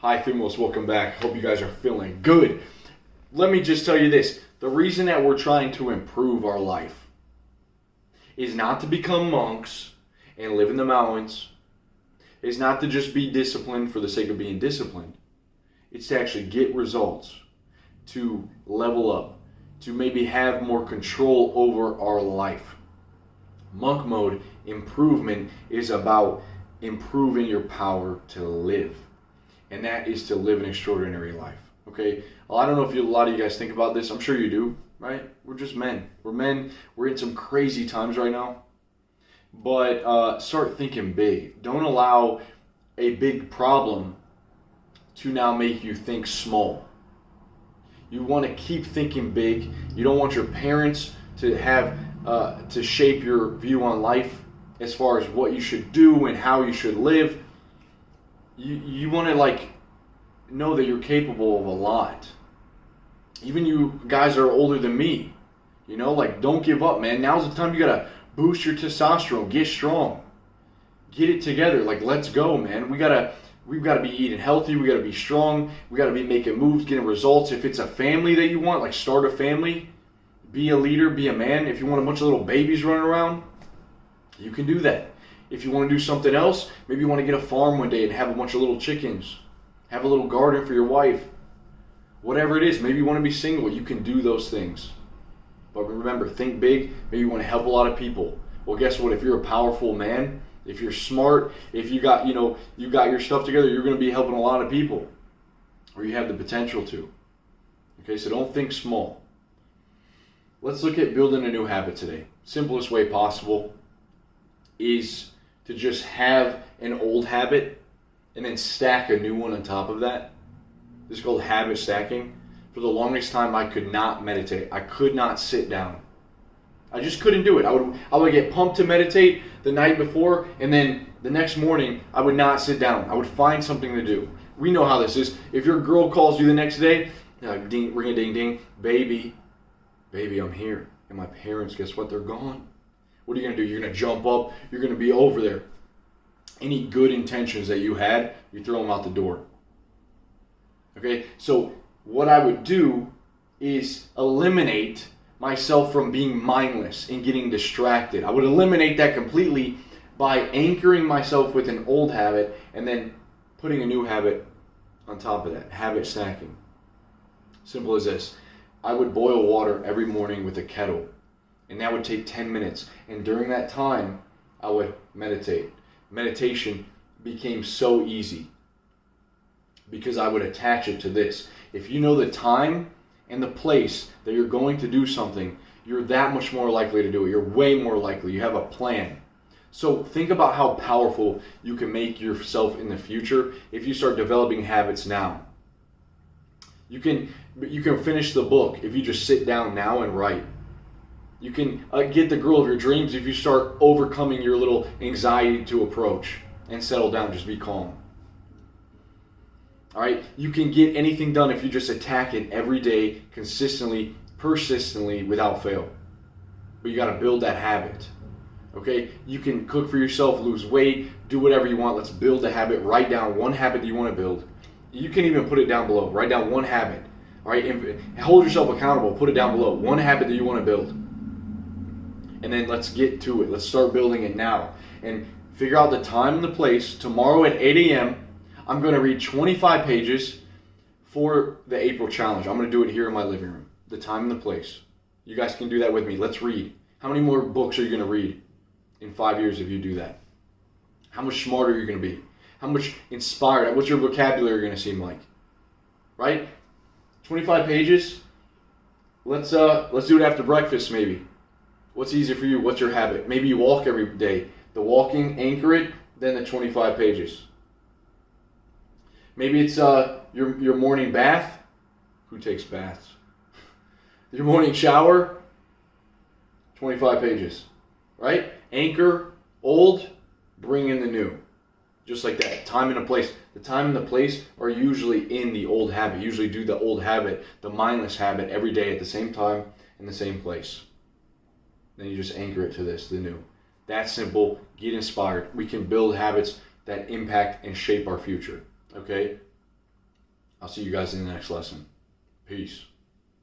Hi, Thumos, welcome back. Hope you guys are feeling good. Let me just tell you this. The reason that we're trying to improve our life is not to become monks and live in the mountains. It's not to just be disciplined for the sake of being disciplined. It's to actually get results, to level up, to maybe have more control over our life. Monk mode improvement is about improving your power to live. And that is to live an extraordinary life. Okay? Well, I don't know if a lot of you guys think about this. I'm sure you do, right? We're just men. We're men. We're in some crazy times right now. But start thinking big. Don't allow a big problem to now make you think small. You want to keep thinking big. You don't want your parents to have to shape your view on life as far as what you should do and how you should live. You want to know that you're capable of a lot. Even you guys that are older than me, don't give up, man. Now's the time you gotta boost your testosterone, get strong, get it together. Let's go, man. We've got to be eating healthy. We got to be strong. We got to be making moves, getting results. If it's a family that you want, start a family, be a leader, be a man. If you want a bunch of little babies running around, you can do that. If you want to do something else, maybe you want to get a farm one day and have a bunch of little chickens. Have a little garden for your wife. Whatever it is, maybe you want to be single. You can do those things. But remember, think big. Maybe you want to help a lot of people. Well, guess what? If you're a powerful man, if you're smart, if you got your stuff together, you're going to be helping a lot of people. Or you have the potential to. Okay, so don't think small. Let's look at building a new habit today. Simplest way possible is to just have an old habit and then stack a new one on top of that. This is called habit stacking. For the longest time, I could not meditate. I could not sit down. I just couldn't do it. I would get pumped to meditate the night before, and then the next morning, I would not sit down. I would find something to do. We know how this is. If your girl calls you the next day, ding, ring a ding ding, baby, I'm here. And my parents, guess what? They're gone. What are you going to do? You're going to jump up. You're going to be over there. Any good intentions that you had, you throw them out the door. Okay? So what I would do is eliminate myself from being mindless and getting distracted. I would eliminate that completely by anchoring myself with an old habit and then putting a new habit on top of that. Habit stacking. Simple as this. I would boil water every morning with a kettle. And that would take 10 minutes. And during that time, I would meditate. Meditation became so easy because I would attach it to this. If you know the time and the place that you're going to do something, you're that much more likely to do it. You're way more likely. You have a plan. So think about how powerful you can make yourself in the future if you start developing habits now. You can finish the book if you just sit down now and write. You can get the girl of your dreams if you start overcoming your little anxiety to approach and settle down, just be calm. All right? You can get anything done if you just attack it every day, consistently, persistently, without fail. But you got to build that habit. Okay? You can cook for yourself, lose weight, do whatever you want. Let's build a habit. Write down one habit that you want to build. You can even put it down below. Write down one habit. All right? And hold yourself accountable. Put it down below. One habit that you want to build. And then let's get to it. Let's start building it now. And figure out the time and the place. Tomorrow at 8 a.m., I'm going to read 25 pages for the April challenge. I'm going to do it here in my living room. The time and the place. You guys can do that with me. Let's read. How many more books are you going to read in 5 years if you do that? How much smarter are you going to be? How much inspired? What's your vocabulary going to seem like? Right? 25 pages. Let's do it after breakfast maybe. What's easy for you? What's your habit? Maybe you walk every day. The walking, anchor it, then the 25 pages. Maybe it's your morning bath. Who takes baths? Your morning shower, 25 pages. Right? Anchor, old, bring in the new. Just like that. Time and a place. The time and the place are usually in the old habit. You usually do the old habit, the mindless habit, every day at the same time in the same place. Then you just anchor it to this, the new. That's simple. Get inspired. We can build habits that impact and shape our future. Okay? I'll see you guys in the next lesson. Peace.